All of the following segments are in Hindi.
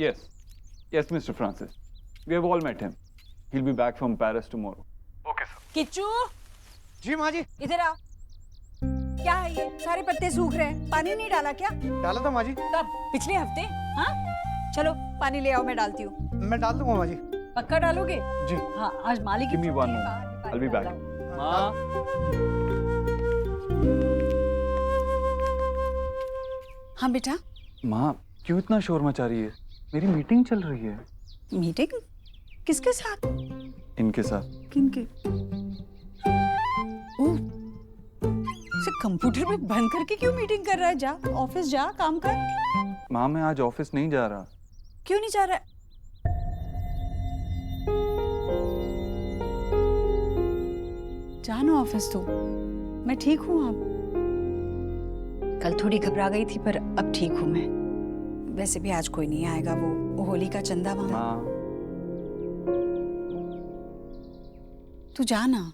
Yes. Yes, Mr. Francis. We have all met him. He'll be back from Paris tomorrow. Okay sir. Kichchu ji माँ जी। इधर आओ। क्या है ये? सारे पत्ते सूख रहे हैं, पानी नहीं डाला क्या? डाला था माँ जी। कब? पिछले हफ्ते? हाँ? चलो पानी ले आओ, मैं डालती हूँ। मैं डाल दूंगा माँ जी। पक्का डालोगे? जी। हाँ, आज मालिक की Give me छुट्टी one है, moment. बाहर I'll be निकाल back. डालो। माँ। हाँ बेटा। माँ, क्यों इतना शोर मचा रही है? मेरी मीटिंग चल रही है। मीटिंग? किसके साथ? इनके साथ। किनके? ओह, इसे कंप्यूटर में बंद करके क्यों मीटिंग कर रहा है? जा, ऑफिस जा, काम कर। माँ, मैं आज ऑफिस नहीं जा रहा। क्यों नहीं जा रहा है? जाना ऑफिस तो। मैं ठीक हूँ अब। कल थोड़ी घबरा गई थी पर अब ठीक हूँ मैं। वैसे भी आज कोई नहीं आएगा, वो होली का चंदा मांगा। माँ, तू जा ना।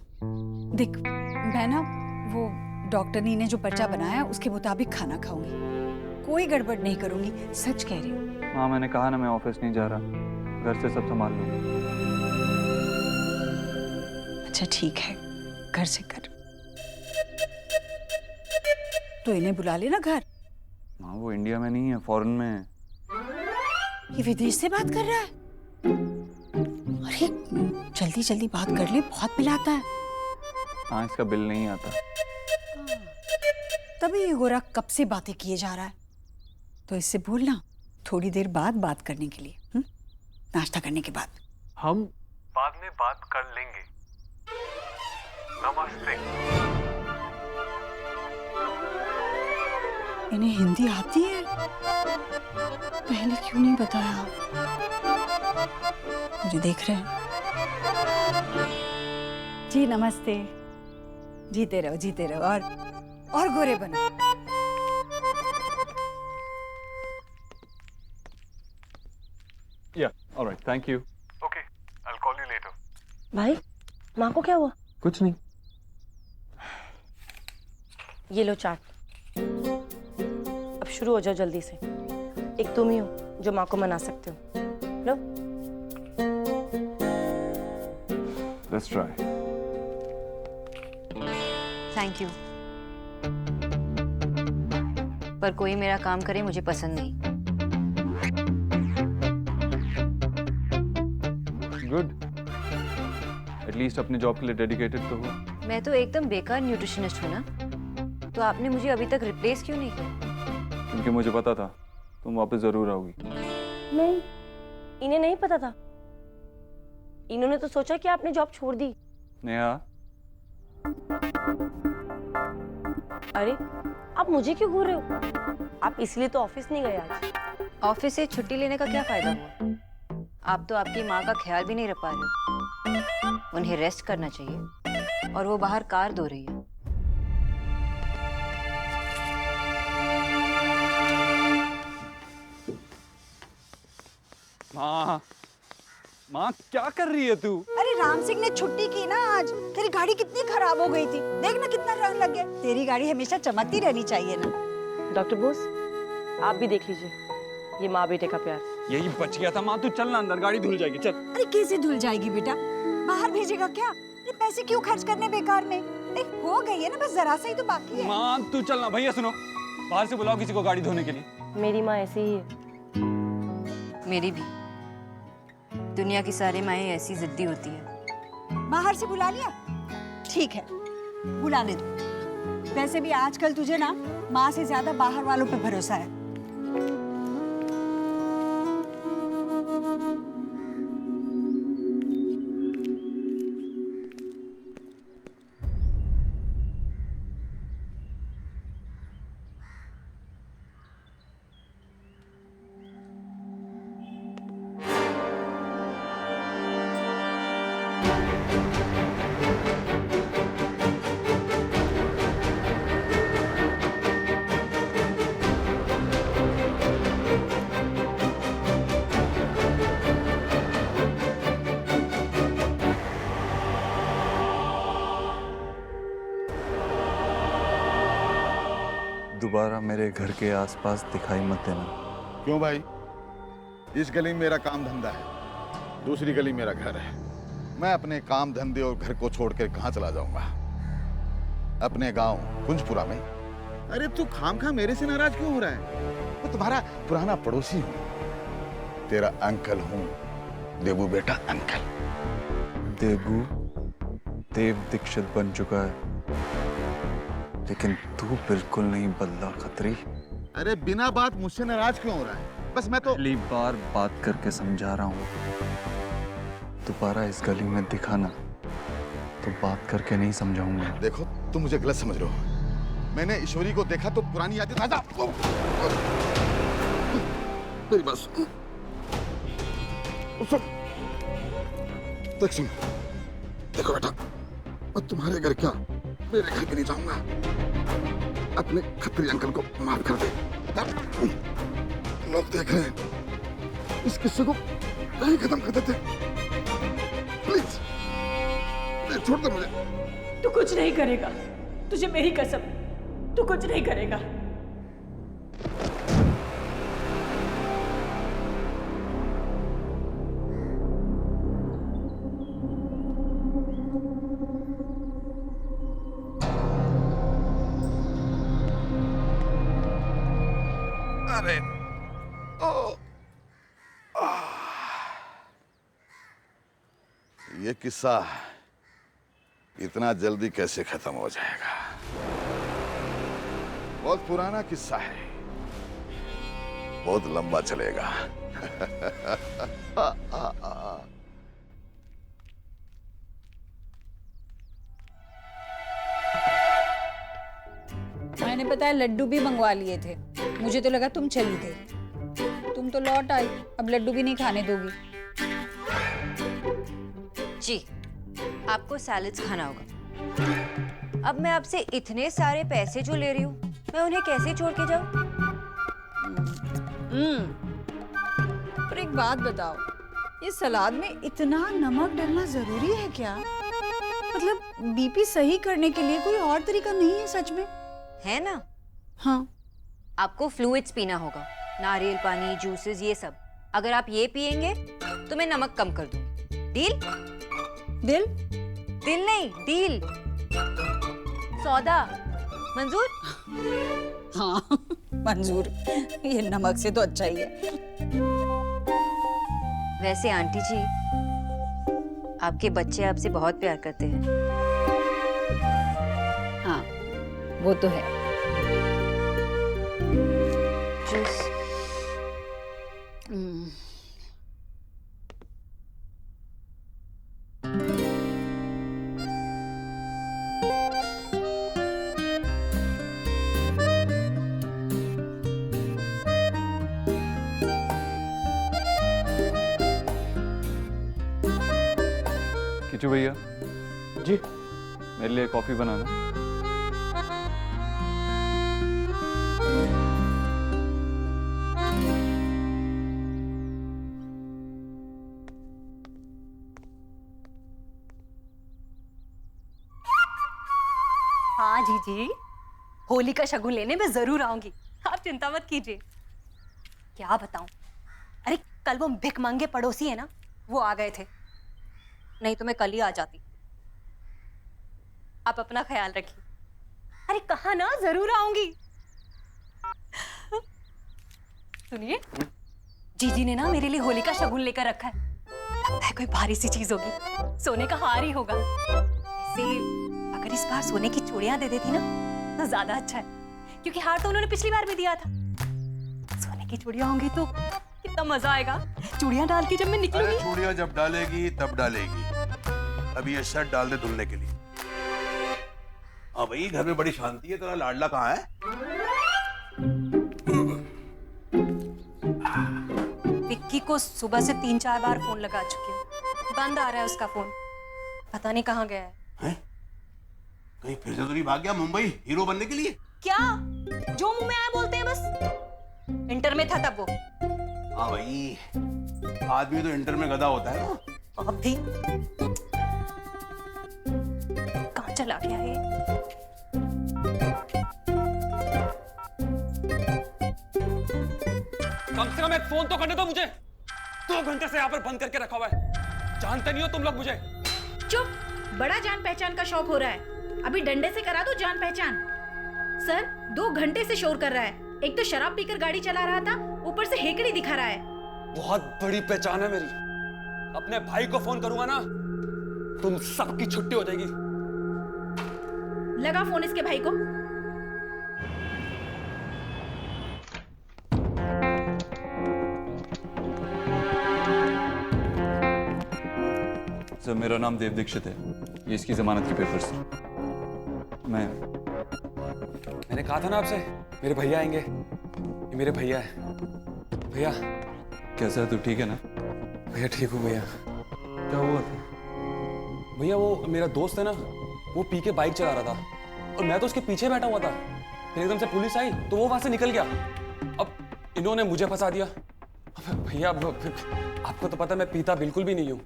देख, मैं ना वो डॉक्टरनी ने जो पर्चा बनाया उसके मुताबिक खाना खाऊंगी, कोई गड़बड़ नहीं करूंगी, सच कह रही हूँ। माँ, मैंने कहा ना मैं ऑफिस नहीं जा रहा। घर से सब संभाल लूंगा। अच्छा ठीक है, घर से कर। तो इन्हें बुला लेना घर। माँ, वो इंडिया में नहीं है, फॉरेन में है। ये विदेश से बात कर रहा है? अरे जल्दी जल्दी बात कर ले, बहुत बिल आता है। हाँ, इसका बिल नहीं आता। तभी ये गोरा कब से बातें किए जा रहा है। तो इससे बोलना थोड़ी देर बाद बात करने के लिए, नाश्ता करने के बाद। हम बाद में बात कर लेंगे। नमस्ते। इन्हें हिंदी आती है? पहले क्यों नहीं बताया? मुझे देख रहे हैं। जी नमस्ते। जीते रहो और गोरे बनो। Yeah, all right, thank you. Okay, I'll call you later. भाई, माँ को क्या हुआ? कुछ नहीं। ये लो चाट। अब शुरू हो जाओ जल्दी से। एक तुम ही हो जो माँ को मना सकते हो। लो। Let's try. थैंक यू, पर कोई मेरा काम करे मुझे पसंद नहीं। Good. At least अपने जॉब के लिए डेडिकेटेड तो हो। मैं तो एकदम बेकार न्यूट्रिशनिस्ट हूँ ना, तो आपने मुझे अभी तक रिप्लेस क्यों नहीं किया? क्योंकि मुझे पता था तुम वापस जरूर आओगी। नहीं, इन्हें नहीं पता था। इन्होंने तो सोचा कि आपने जॉब छोड़ दी। नेहा, अरे, आप मुझे क्यों घूर रहे हो? आप इसलिए तो ऑफिस नहीं गए आज। ऑफिस से छुट्टी लेने का क्या फायदा हुआ? आप तो आपकी माँ का ख्याल भी नहीं रख पा रहे हो। उन्हें रेस्ट करना चाहिए और वो बाहर कार धो रही है। माँ क्या कर रही है तू? अरे राम सिंह ने छुट्टी की ना आज। तेरी गाड़ी कितनी खराब हो गई थी, देख ना कितना रंग लग गया। तेरी गाड़ी हमेशा चमकती रहनी चाहिए ना। डॉक्टर बोस, आप भी देख लीजिए ये माँ बेटे का प्यार। यही बच गया था। माँ तू चल ना अंदर, गाड़ी धुल जाएगी। चल। अरे कैसे धुल जाएगी बेटा? बाहर भेजेगा क्या? ये पैसे क्यों खर्च करने बेकार में? देख हो गई है ना, बस जरा सा ही तो बाकी है। माँ तू चल ना। भैया सुनो, बाहर से बुलाओ किसी को गाड़ी धोने के लिए। मेरी माँ ऐसी ही है। मेरी भी। दुनिया की सारी माएँ ऐसी जिद्दी होती है। बाहर से बुला लिया? ठीक है, बुलाने दो। वैसे भी आजकल तुझे ना माँ से ज्यादा बाहर वालों पे भरोसा है। दोबारा मेरे घर के आसपास दिखाई मत देना। क्यों भाई? इस गली में मेरा काम धंधा है, दूसरी गली मेरा घर है। मैं अपने काम धंधे और घर को छोड़कर कहाँ चला जाऊंगा? अपने गांव कुंजपुरा में। अरे तू खामखा मेरे से नाराज क्यों हो रहा है? मैं तुम्हारा पुराना पड़ोसी हूँ, तेरा अंकल हूँ, देबू बेटा अंकल। देबू देव दीक्षित बन चुका है, लेकिन तू बिल्कुल नहीं बदला खत्री। अरे बिना बात मुझसे नाराज क्यों हो रहा है? बस मैं तो पहली बार बात करके समझा रहा हूँ, दोबारा इस गली में दिखा ना तो बात करके नहीं समझाऊंगा। देखो, तुम मुझे गलत समझ रहे हो। मैंने ईश्वरी को देखा तो पुरानी यादें ताजा। मेरी बात सुन। देख सुन, देखो बेटा, मैं तुम्हारे घर क्या मेरे घर भी नहीं जाऊंगा। अपने खत्री अंकल को माफ कर दे। लोग देख रहे हैं, इस किस्से को नहीं खत्म कर देते। प्लीज छोड़ दे मुझे। तू कुछ नहीं करेगा, तुझे मेरी कसम, तू कुछ नहीं करेगा। अरे ओ, ये किस्सा इतना जल्दी कैसे खत्म हो जाएगा? बहुत पुराना किस्सा है, बहुत लंबा चलेगा। मैंने पता है लड्डू भी मंगवा लिए थे, मुझे तो लगा तुम चली गई। तुम तो लौट आई, अब लड्डू भी नहीं खाने दोगी। जी, आपको सैलेड्स खाना होगा। अब मैं आपसे इतने सारे पैसे जो ले रही हूँ, मैं उन्हें कैसे छोड़ के जाऊँ? पर एक बात बताओ, ये सलाद में इतना नमक डालना जरूरी है क्या? मतलब बीपी सही करने के लिए कोई और तरीका नहीं है सच में? है ना? हाँ। आपको फ्लूइड्स पीना होगा, नारियल पानी, जूसेस, ये सब। अगर आप ये पिएंगे तो मैं नमक कम कर दूंगी। डील? दिल? दिल नहीं, डील। सौदा मंजूर? हाँ मंजूर। ये नमक से तो अच्छा ही है। वैसे आंटी जी, आपके बच्चे आपसे बहुत प्यार करते हैं। हाँ वो तो है। जूस? किचू भैया जी मेरे लिए कॉफी बनाना। हाँ जीजी, होली का शगुन लेने में जरूर आऊंगी, आप चिंता मत कीजिए। क्या बताऊं, अरे कल वो भिख मांगे पड़ोसी है ना, वो आ गए थे, नहीं तो मैं कल ही आ जाती। आप अपना ख्याल रखिए। अरे कहा ना, जरूर आऊंगी। सुनिए, जीजी ने ना मेरे लिए होली का शगुन लेकर रखा है। लगता है कोई भारी सी चीज होगी, सोने का हार ही होगा। वैसे अगर इस बार सोने की चूड़ियां दे देती ना तो ज्यादा अच्छा है, क्योंकि हार तो उन्होंने पिछली बार भी दिया था। सोने की चूड़ियां होंगी तो कितना मजा आएगा। चूड़ियां डाल के जब मैं निकलूंगी। चूड़ियां जब डालेगी तब डालेगी, अभी ये शर्ट डाल दे धुलने के लिए। हाँ भाई, घर में बड़ी शांति है, तेरा लाडला कहाँ है? विक्की को सुबह से 3-4 बार फोन लगा चुकी हूँ, बंद आ रहा है उसका फोन, पता नहीं कहाँ गया है। हैं? कहीं फिर से तो नहीं भाग गया मुंबई हीरो बनने के लिए? क्या जो मुंह में आया बोलते हैं बस। इंटर में था तब वो। हाँ भाई, आदमी तो इंटर में गधा होता है ना। अब भी कहाँ चला गया ये? कम से कम एक फोन तो करने दो मुझे। 2 घंटे से यहाँ पर बंद करके रखा हुआ है। जानते नहीं हो तुम लोग मुझे। चुप, बड़ा जान पहचान का शौक हो रहा है। अभी डंडे से करा दो जान पहचान। सर 2 घंटे से शोर कर रहा है। एक तो शराब पीकर गाड़ी चला रहा था, ऊपर से हेकड़ी दिखा रहा है। बहुत बड़ी पहचान है मेरी। अपने भाई को फोन करूंगा ना, तुम सबकी छुट्टी हो जाएगी। लगा फोन इसके भाई को। सर मेरा नाम देव दीक्षित है, ये इसकी जमानत के पेपर्स। मैंने कहा था ना आपसे, मेरे भैया आएंगे। ये मेरे भैया है। भैया कैसा है तू, ठीक है ना? भैया ठीक हूँ भैया। क्या हुआ था? भैया वो मेरा दोस्त है ना, वो पी के बाइक चला रहा था और मैं तो उसके पीछे बैठा हुआ था। फिर एकदम से पुलिस आई तो वो वहां से निकल गया। अब इन्होंने मुझे फंसा दिया। अब भैया आपको तो पता मैं पीता बिल्कुल भी नहीं हूँ।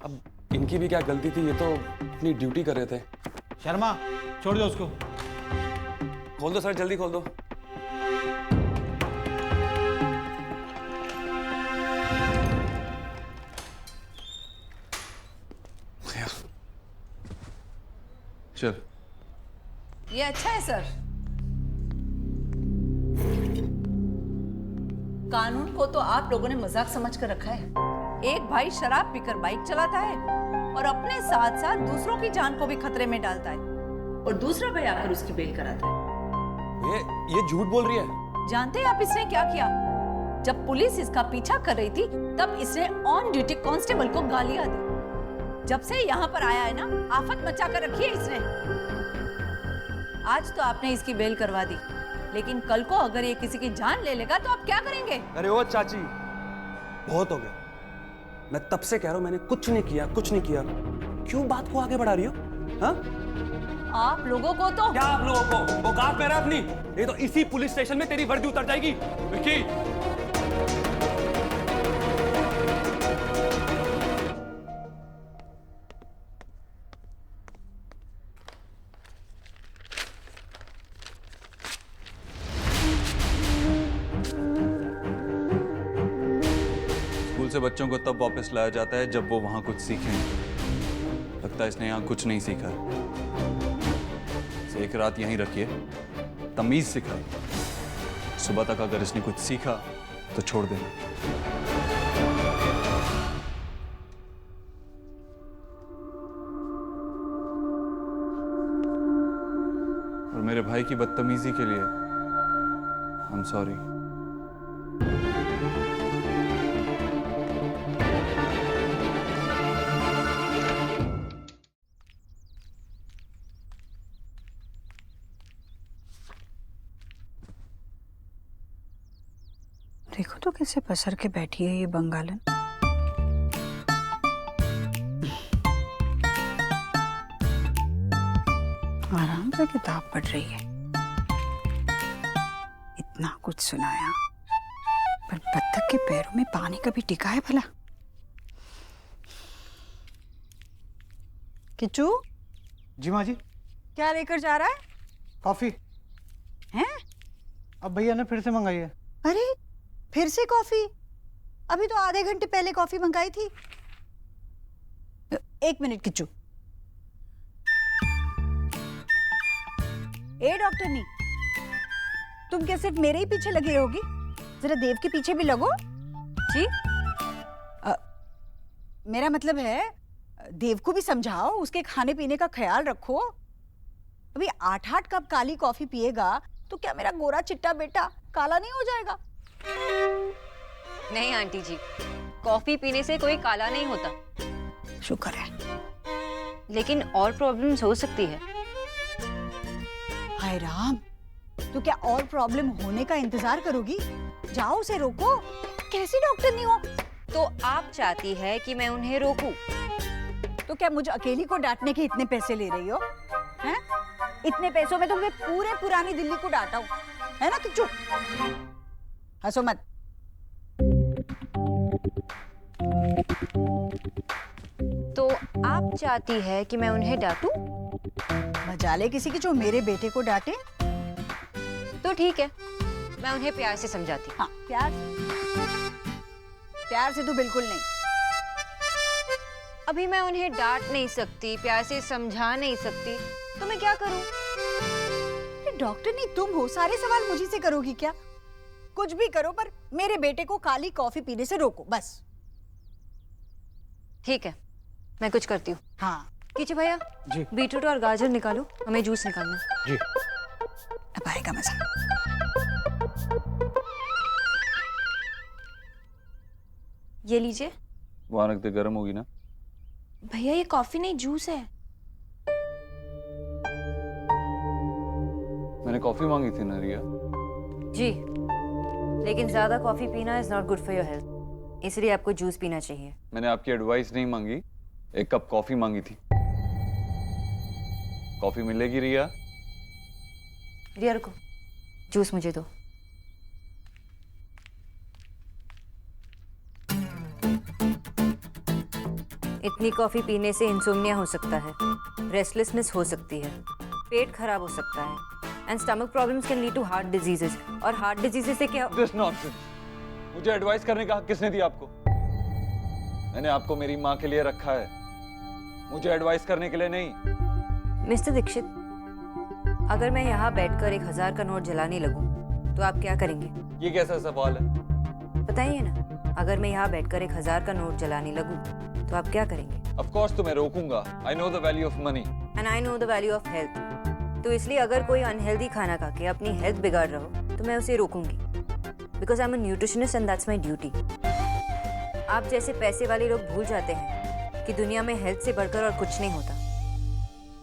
अब इनकी भी क्या गलती थी, ये तो अपनी ड्यूटी कर रहे थे। शर्मा छोड़ दो उसको। खोल दो सर, जल्दी खोल दो। भैया चल। ये अच्छा है सर। कानून को तो आप लोगों ने मजाक समझ कर रखा है। एक भाई शराब पीकर बाइक चलाता है और अपने साथ साथ दूसरों की जान को भी खतरे में डालता है, और दूसरा भाई आकर उसकी बेल कराता है। ये झूठ बोल रही है। जानते हैं आप इसने क्या किया? जब पुलिस इसका पीछा कर रही थी तब इसने ऑन ड्यूटी कांस्टेबल को गालियां दी। जब से यहाँ पर आया है ना, आफत मचा कर रखी है इसने। आज तो आपने इसकी बेल करवा दी, लेकिन कल को अगर ये किसी की जान ले लेगा तो आप क्या करेंगे? अरे ओ चाची, बहुत हो गया। मैं तब से कह रहा हूं मैंने कुछ नहीं किया। क्यों बात को आगे बढ़ा रही हो? हाँ? आप लोगों को तो क्या आप लोगों को? औकात मेरा अपनी। ये तो इसी पुलिस स्टेशन में तेरी वर्दी उतर जाएगी। विक्की, स्कूल से बच्चों को तब वापस लाया जाता है जब वो वहां कुछ सीखें। लगता है इसने यहाँ कुछ नहीं सीखा। इसे एक रात यहीं रखिए, तमीज सिखाइए। सुबह तक अगर इसने कुछ सीखा तो छोड़ देना। और मेरे भाई की बदतमीजी के लिए आई एम सॉरी। देखो तो कैसे पसर के बैठी है ये बंगालन। आराम से किताब पढ़ रही है। इतना कुछ सुनाया, पर बत्तख के पैरों में पानी कभी टिका है भला? किच्चू, जी माँ जी। क्या लेकर जा रहा है? कॉफी। हैं? अब भैया ने फिर से मंगाई है। अरे फिर से कॉफी? अभी तो आधे घंटे पहले कॉफी मंगाई थी। 1 मिनट किच्चू। ए डॉक्टरनी, तुम क्या सिर्फ मेरे ही पीछे लगी रहोगी? जरा देव के पीछे भी लगो। जी? मेरा मतलब है देव को भी समझाओ, उसके खाने पीने का ख्याल रखो। अभी 8-8 कप काली कॉफी पिएगा तो क्या मेरा गोरा चिट्टा बेटा काला नहीं हो जाएगा? नहीं आंटी जी, कॉफी पीने से कोई काला नहीं होता। शुक्र है। लेकिन और प्रॉब्लम्स हो सकती है। हाय राम, तो क्या और प्रॉब्लम होने का इंतजार करोगी? जाओ उसे रोको। कैसी डॉक्टर नहीं हो? तो आप चाहती है कि मैं उन्हें रोकूं? तो क्या मुझे अकेली को डांटने के इतने पैसे ले रही हो? हैं? इतने पैसों में तो मैं पूरे पुरानी दिल्ली को डांटा हूं, है ना किच्चू? हंसो मत। तो आप चाहती है कि मैं उन्हें डांटूं? मजाले किसी की जो मेरे बेटे को डांटे। तो ठीक है, मैं उन्हें प्यार से समझाती हूँ। हाँ, प्यार। प्यार से तो बिल्कुल नहीं। अभी मैं उन्हें डांट नहीं सकती, प्यार से समझा नहीं सकती, तो मैं क्या करूं? अरे डॉक्टर नहीं तुम हो, सारे सवाल मुझी से करोगी क्या? कुछ भी करो पर मेरे बेटे को काली कॉफी पीने से रोको बस। ठीक है, मैं कुछ करती हूँ। हाँ कीचू भैया जी। बीटरूट और गाजर निकालो, हमें जूस निकालना है। जी। अब आएगा मजा। ये लीजिए। वहां रख दे, गर्म होगी ना। भैया ये कॉफी नहीं जूस है। मैंने कॉफी मांगी थी ना रिया। जी, लेकिन ज्यादा कॉफी पीना is not good for your health, इसलिए आपको जूस पीना चाहिए। मैंने आपकी एडवाइस नहीं मांगी, एक कप कॉफी मांगी थी। कॉफी मिलेगी रिया? रिया रुको, जूस मुझे दो। इतनी कॉफी पीने से इंसोम्निया हो सकता है, रेस्टलेसनेस हो सकती है, पेट खराब हो सकता है, and stomach problems can lead to heart diseases. और हार्ट डिजीजेस से क्या? This nonsense. मुझे एडवाइस करने का हक किसने दिया आपको? मैंने आपको मेरी माँ के लिए रखा है, मुझे एडवाइस करने के लिए नहीं। मिस्टर दीक्षित, अगर मैं यहाँ बैठकर 1000 का नोट जलाने लगूं, तो आप क्या करेंगे? ये कैसा सवाल है? बताइए ना, अगर मैं यहाँ बैठकर 1000 का नोट जलाने लगूं, तो आप क्या करेंगे? Of course तुम्हें रोकूंगा। I know the value of money. And I know the value of health. तो इसलिए अगर कोई अनहेल्दी खाना खा के अपनी हेल्थ बिगाड़ रहा हो, तो मैं उसे रोकूंगी। Because I'm a nutritionist and that's my duty. आप जैसे पैसे वाले लोग भूल जाते हैं कि दुनिया में हेल्थ से बढ़कर और कुछ नहीं होता।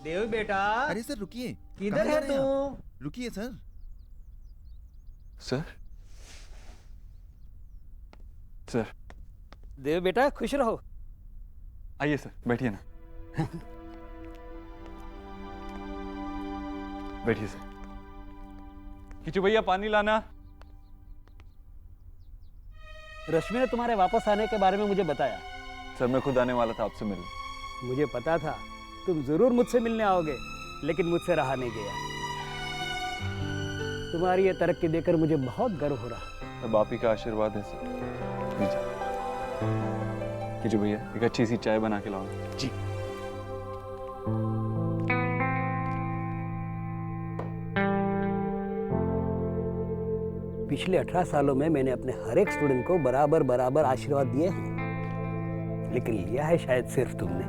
देव बेटा। अरे सर रुकिए। किधर है तू? रुकिए सर। सर? सर? देव बेटा खुश रहो। आइए सर, बैठिए ना। बैठिए सर। किचू भैया पानी लाना। रश्मि ने तुम्हारे वापस आने के बारे में मुझे बताया। सर मैं खुद आने वाला था आपसे मिलने। मुझे पता था तुम जरूर मुझसे मिलने आओगे, लेकिन मुझसे रहा नहीं गया। तुम्हारी ये तरक्की देखकर मुझे बहुत गर्व हो रहा। अब आप ही का आशीर्वाद है सर। लीजिए। किचू भैया एक अच्छी सी चाय बना के लाओ। जी। पिछले 18 सालों में मैंने अपने हर एक स्टूडेंट को बराबर बराबर आशीर्वाद दिए हैं, लेकिन लिया है शायद सिर्फ तुमने।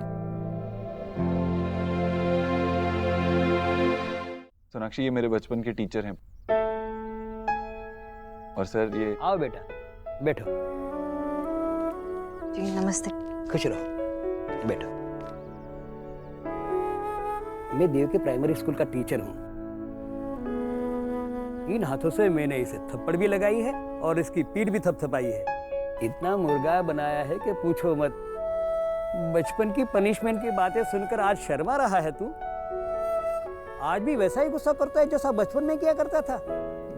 सोनाक्षी ये मेरे बचपन के टीचर हैं। और सर ये। आओ बेटा, बैठो। जी नमस्ते। खुश रहो, बैठो। मैं देव के प्राइमरी स्कूल का टीचर हूँ। इन हाथों से मैंने इसे थप्पड़ भी लगाई है और इसकी पीठ भी थपथपाई है। इतना मुर्गा बनाया है कि पूछो मत। बचपन की पनिशमेंट की बातें सुनकर आज शर्मा रहा है तू? आज भी वैसा ही गुस्सा करता है जैसा बचपन में किया करता था।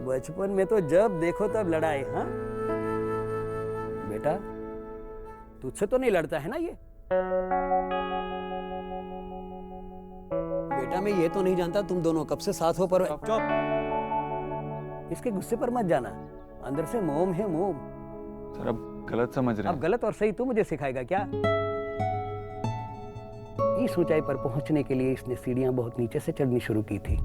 बचपन में तो जब देखो तब लड़ाई। हाँ बेटा, तुझसे तो नहीं लड़ता है ना ये? बेटा मैं ये तो नहीं जानता तुम दोनों कब से साथ हो, पर चुप। इसके गुस्से पर मत जाना, अंदर से मोम है मोम। सर अब गलत समझ रहे हैं। अब गलत और सही तू मुझे सिखाएगा क्या? इस ऊंचाई पर पहुंचने के लिए इसने सीढ़ियां बहुत नीचे से चढ़नी शुरू की थी।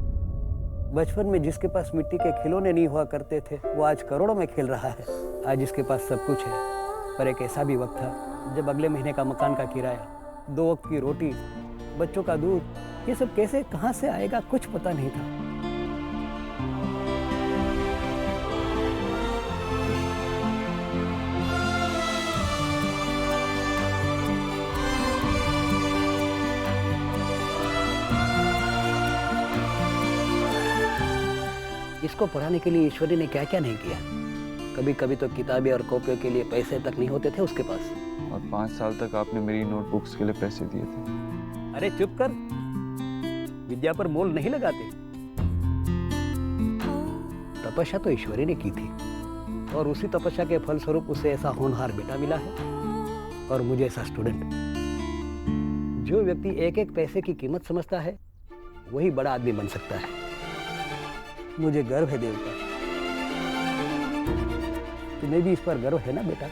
बचपन में जिसके पास मिट्टी के खिलौने नहीं हुआ करते थे, वो आज करोड़ों में खेल रहा है। आज इसके पास सब कुछ है, पर एक ऐसा भी वक्त था जब अगले महीने का मकान का किराया, 2 वक्त की रोटी, बच्चों का दूध, ये सब कैसे कहां से आएगा कुछ पता नहीं था। इसको पढ़ाने के लिए ईश्वरी ने क्या क्या नहीं किया। कभी कभी तो किताबें और कॉपियों के लिए पैसे तक नहीं होते थे उसके पास। और 5 साल तक आपने मेरी नोटबुक्स के लिए पैसे दिए थे। अरे चुप कर, विद्या पर मोल नहीं लगाते। तपस्या तो ईश्वरी ने की थी और उसी तपस्या के फलस्वरूप उसे ऐसा होनहार बेटा मिला है और मुझे ऐसा स्टूडेंट। जो व्यक्ति एक एक पैसे की कीमत समझता है वही बड़ा आदमी बन सकता है। मुझे गर्व है देव पर। तुम्हें भी इस पर गर्व है ना बेटा?